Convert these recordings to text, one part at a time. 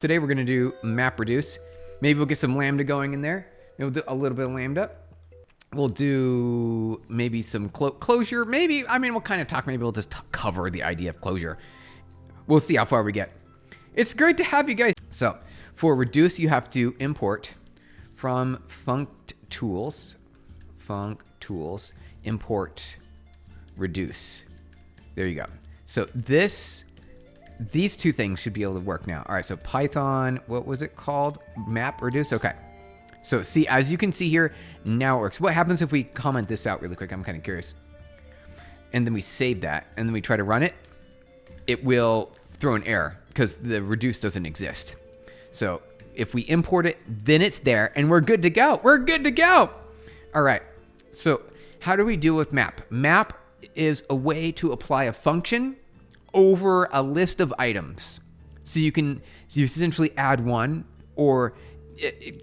Today we're going to do map reduce. Maybe we'll get some lambda going in there. Maybe we'll do a little bit of lambda. We'll do maybe some closure. Maybe, I mean, we'll kind of talk. Maybe we'll just cover the idea of closure. We'll see how far we get. It's great to have you guys. So for reduce, you have to import from functools, import reduce. There you go. So these two things should be able to work now. All right, so Python, what was it called? Map reduce, okay. So see, as you can see here, now it works. What happens if we comment this out really quick? I'm kind of curious. And then we save that, and then we try to run it. It will throw an error because the reduce doesn't exist. So if we import it, then it's there, and we're good to go. We're good to go. All right, so how do we deal with map? Map is a way to apply a function over a list of items. So you essentially add one or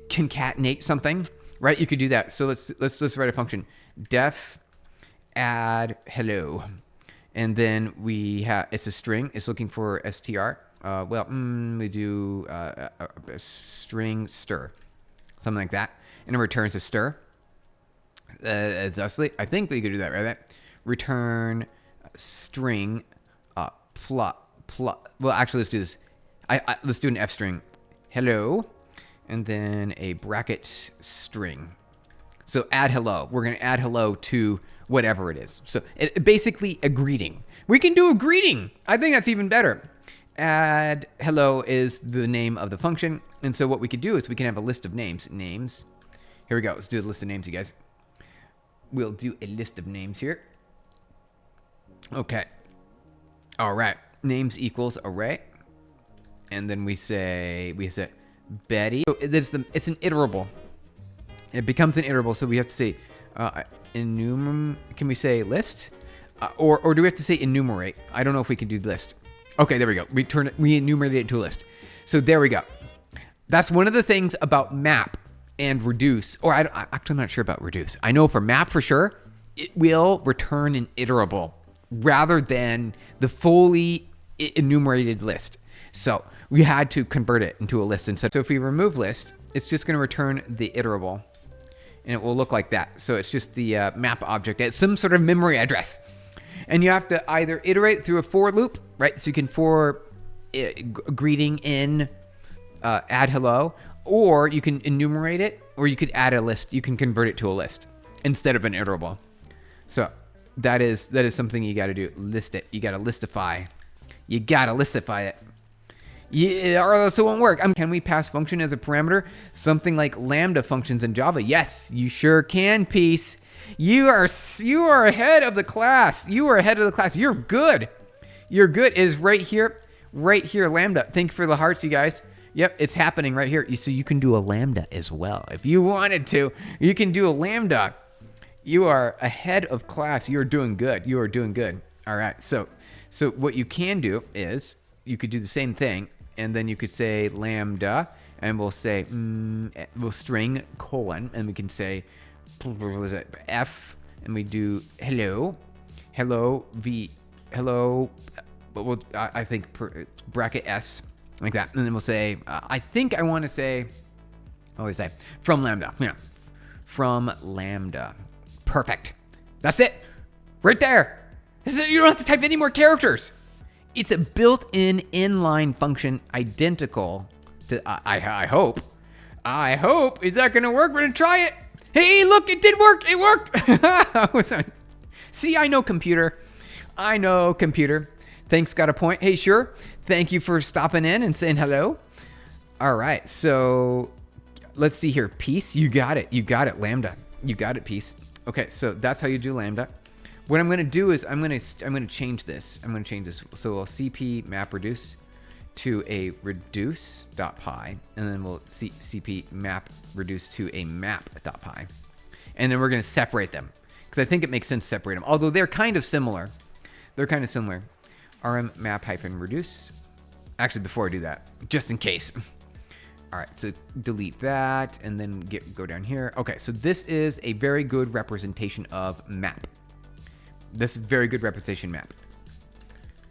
concatenate something, right? You could do that. So let's write a function, def add hello. And then we have, it's a string, it's looking for str. We do a string stir, something like that. And it returns a stir. I think we could do that, right? Return string well, actually, let's do this. Let's do an f string, hello, and then a bracket string. So add hello. We're going to add hello to whatever it is. So basically a greeting. We can do a greeting. I think that's even better. Add hello is the name of the function. And so what we could do is we can have a list of names. Here we go. Let's do a list of names, you guys. We'll do a list of names here. Okay. All right, names equals array, and then we say Betty. So it's an iterable. It becomes an iterable, so we have to say Can we say list, or do we have to say enumerate? I don't know if we can do list. Okay, there we go. We enumerated it to a list. So there we go. That's one of the things about map and reduce. Or actually, I'm not sure about reduce. I know for map for sure, it will return an iterable rather than the fully enumerated list. So we had to convert it into a list instead. So if we remove list, it's just going to return the iterable, and it will look like that. So it's just the map object at some sort of memory address. And you have to either iterate through a for loop, right? So you can for greeting in add hello, or you can enumerate it, or you could add a list. You can convert it to a list instead of an iterable. So that is something you got to do. List it. You got to listify. You got to listify it. Yeah, or else it won't work. Can we pass function as a parameter? Something like lambda functions in Java. Yes, you sure can, Peace. You are ahead of the class. You are ahead of the class. You're good. You're good. It is right here, lambda. Thank you for the hearts, you guys. Yep, it's happening right here. So you can do a lambda as well. If you wanted to, you can do a lambda. You are ahead of class. You are doing good. You are doing good. All right. So what you can do is you could do the same thing, and then you could say lambda, and we'll say we'll string colon, and we can say what was it, f, and we do hello, hello. Well, I think bracket s like that, and then we'll say I think I want to say from lambda. Yeah, from lambda. Perfect. That's it. Right there. You don't have to type any more characters. It's a built-in inline function identical to, I hope. Is that going to work? We're going to try it. Hey, look, it did work. It worked. See, I know computer. Thanks, got a point. Hey, sure. Thank you for stopping in and saying hello. All right, so let's see here. Peace, you got it. Lambda. You got it, Peace. Okay, so that's how you do lambda. What I'm going to do is I'm going to change this. So we'll cp map reduce to a reduce.py, and then we'll cp map reduce to a map.py. And then we're going to separate them because I think it makes sense to separate them. Although they're kind of similar. rm map hyphen reduce. Actually, before I do that, just in case. All right, so delete that and then go down here. Okay, so this is a very good representation of map. This is very good representation map.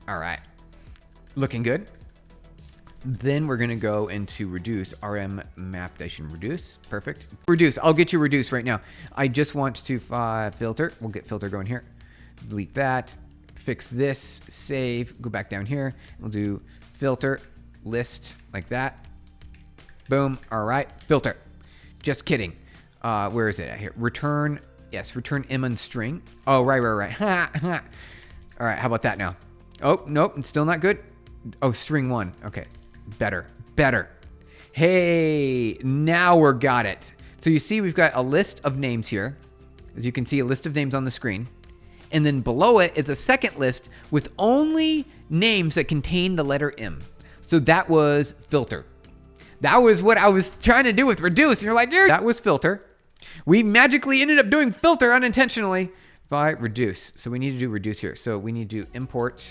All right, looking good. Then we're going to go into reduce, rm map-reduce. Perfect. Reduce. I'll get you reduce right now. I just want to filter. We'll get filter going here. Delete that. Fix this. Save. Go back down here. We'll do filter list like that. Boom. All right. Filter. Just kidding. Where is it at here? Return. Yes. Return imn string. Oh, right. All right. How about that now? Oh, nope. It's still not good. Oh, string 1. Okay. Better. Hey, now we're got it. So you see we've got a list of names here. As you can see, a list of names on the screen. And then below it is a second list with only names that contain the letter M. So that was filter. That was what I was trying to do with reduce. And you're like, that was filter. We magically ended up doing filter unintentionally by reduce. So we need to do reduce here. So we need to import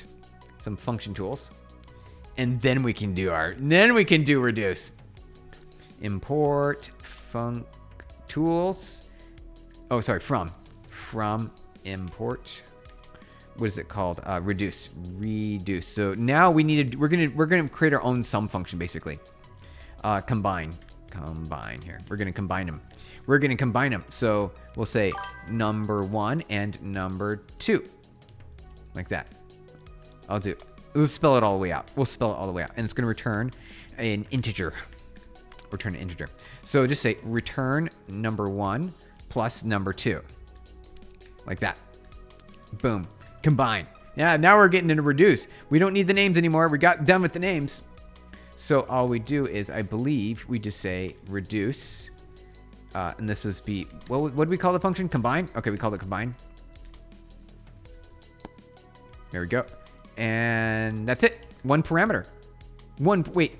some function tools. And then we can do reduce. Import functools. Oh, sorry, from import. What is it called? Reduce. So now we're gonna create our own sum function basically. Combine here. We're gonna combine them. So we'll say number 1 and number 2, like that. Let's spell it all the way out. We'll spell it all the way out. And it's going to return an integer. So just say return number 1 plus number 2. Like that. Boom. Combine. Yeah, now we're getting into reduce. We don't need the names anymore. We got done with the names. So all we do is, I believe, we just say reduce. And this is what do we call the function? Combine? Okay, we call it combine. There we go. And that's it. One parameter. Wait.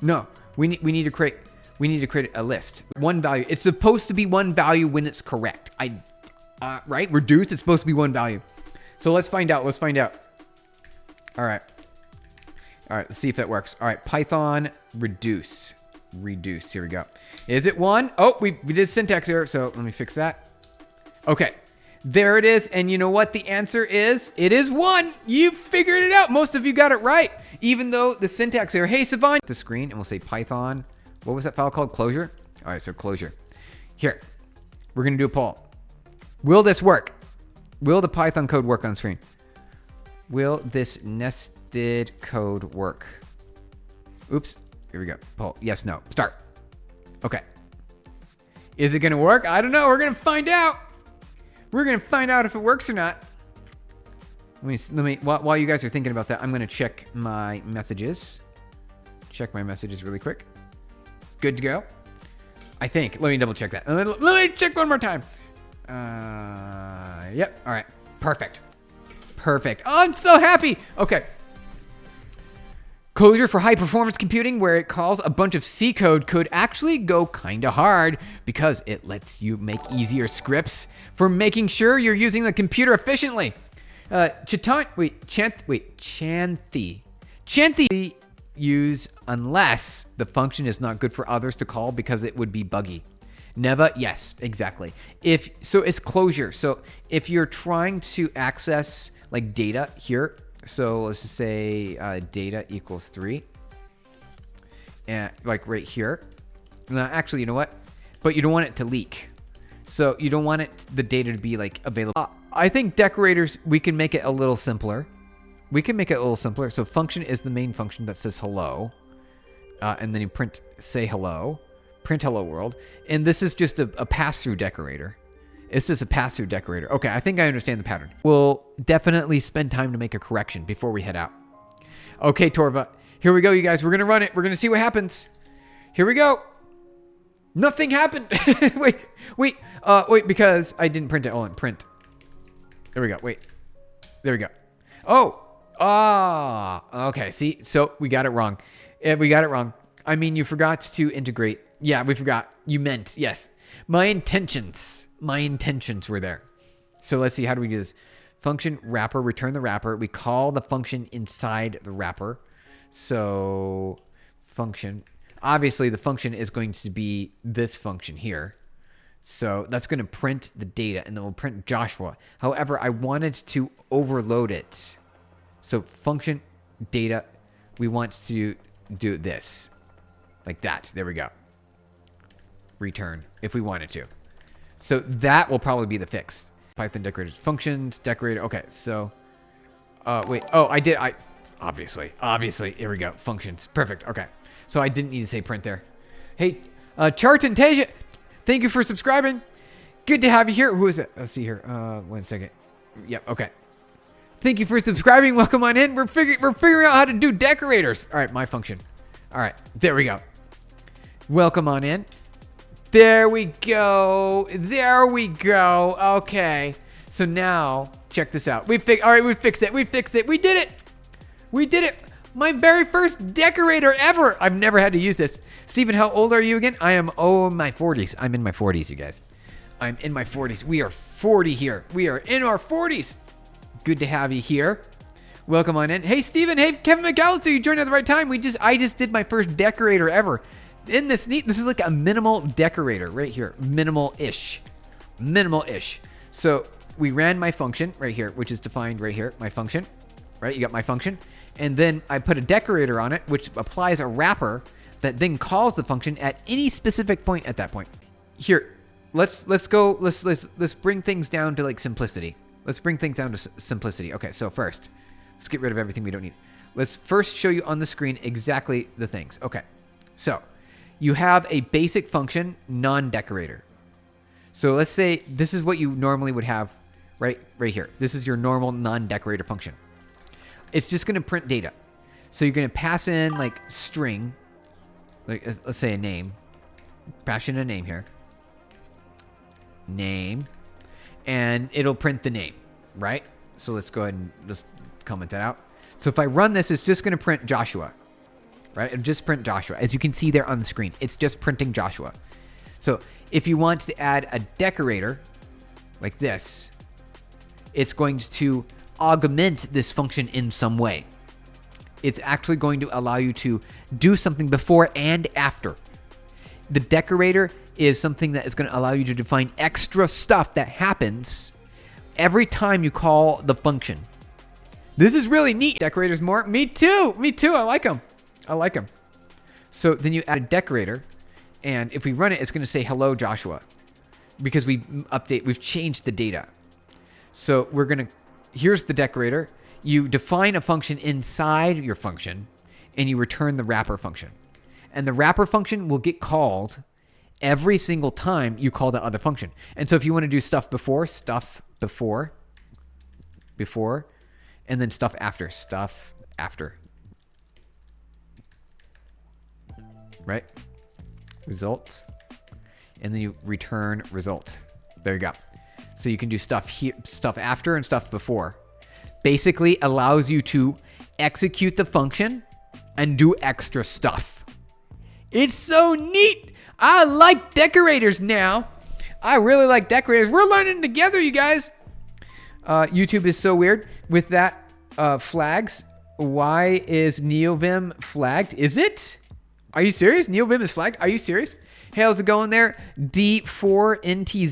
No, we need to create a list. One value. It's supposed to be one value when it's correct. Right? Reduce. It's supposed to be one value. So let's find out. All right. Let's see if that works. All right. Python reduce. Here we go. Is it 1? Oh, we did syntax error. So let me fix that. Okay. There it is. And you know what the answer is? It is 1. You figured it out. Most of you got it right. Even though the syntax error. Hey, Savant. The screen, and we'll say Python. What was that file called? Closure? All right, so closure. Here. We're going to do a poll. Will this work? Will the Python code work on screen? Will this nested code work? Oops. Here we go. Poll. Yes, no. Start. Okay. Is it going to work? I don't know. We're going to find out. We're going to find out if it works or not. Let me, while you guys are thinking about that, I'm going to check my messages. Check my messages really quick. Good to go. I think. Let me double check that. Let me check one more time. Yep. All right. Perfect. Oh, I'm so happy. Okay. Closure for high performance computing, where it calls a bunch of C code, could actually go kind of hard because it lets you make easier scripts for making sure you're using the computer efficiently. Chanthi use unless the function is not good for others to call because it would be buggy. Never, yes, exactly. So it's closure. So if you're trying to access like data here, so let's just say data equals 3. And like right here. Now, actually, you know what? But you don't want it to leak. So you don't want the data to be like available. I think decorators, we can make it a little simpler. So function is the main function that says hello. And then you say hello. Print hello world. And this is just a pass-through decorator. It's just a pass-through decorator. Okay, I think I understand the pattern. We'll definitely spend time to make a correction before we head out. Okay, Torva. Here we go, you guys. We're going to run it. We're going to see what happens. Here we go. Nothing happened. wait, because I didn't print it. Hold on, print. There we go. Wait. There we go. Okay. See, so we got it wrong. I mean, you forgot to integrate. Yeah, we forgot. You meant, yes. My intentions were there. So let's see, how do we do this? Function wrapper, return the wrapper. We call the function inside the wrapper. So function, obviously the function is going to be this function here. So that's going to print the data and then we'll print Joshua. However, I wanted to overload it. So function data, we want to do this. Like that. There we go. Return if we wanted to. So that will probably be the fix. Python decorators, functions, decorator. Okay, so, wait. Oh, obviously. Here we go. Functions. Perfect. Okay. So I didn't need to say print there. Hey, Chart and Tasia, thank you for subscribing. Good to have you here. Who is it? Let's see here. 1 second. Yep. Okay. Thank you for subscribing. Welcome on in. We're figuring out how to do decorators. All right, my function. All right, there we go. Welcome on in. There we go. There we go. Okay. So now check this out. All right, we fixed it. We fixed it. We did it. We did it. My very first decorator ever. I've never had to use this. Steven, how old are you again? I am my 40s. I'm in my 40s, you guys. I'm in my 40s. We are 40 here. We are in our 40s. Good to have you here. Welcome on in. Hey, Steven. Hey, Kevin McAllister. You joined at the right time. I just did my first decorator ever. Isn't this neat? This is like a minimal decorator right here. Minimal-ish. Minimal-ish. So we ran my function right here, which is defined right here. My function. Right? You got my function. And then I put a decorator on it, which applies a wrapper that then calls the function at any specific point at that point. Here, let's bring things down to like simplicity. Let's bring things down to simplicity. Okay, so first, let's get rid of everything we don't need. Let's first show you on the screen exactly the things. Okay, so you have a basic function, non-decorator. So let's say this is what you normally would have right here. This is your normal non-decorator function. It's just going to print data. So you're going to pass in like string, like let's say a name. Pass in a name here. Name. And it'll print the name, right? So let's go ahead and just comment that out. So if I run this, it's just going to print Joshua, right? It'll just print Joshua. As you can see there on the screen, it's just printing Joshua. So if you want to add a decorator like this, it's going to augment this function in some way. It's actually going to allow you to do something before and after. The decorator is something that is going to allow you to define extra stuff that happens every time you call the function. This is really neat. Decorators more? Me too. Me too. I like them. I like them. So then you add a decorator, and if we run it, it's going to say hello, Joshua, because we've changed the data. So here's the decorator. You define a function inside your function, and you return the wrapper function. And the wrapper function will get called every single time you call that other function. And so if you want to do stuff before, and then stuff after. Right? Results. And then you return result. There you go. So you can do stuff here, stuff after, and stuff before. Basically allows you to execute the function and do extra stuff. It's so neat. I like decorators now. I really like decorators. We're learning together, you guys. YouTube is so weird with that flags. Why is NeoVim flagged? Is it? Are you serious? NeoVim is flagged? Are you serious? Hey, how's it going there? D4NTZ.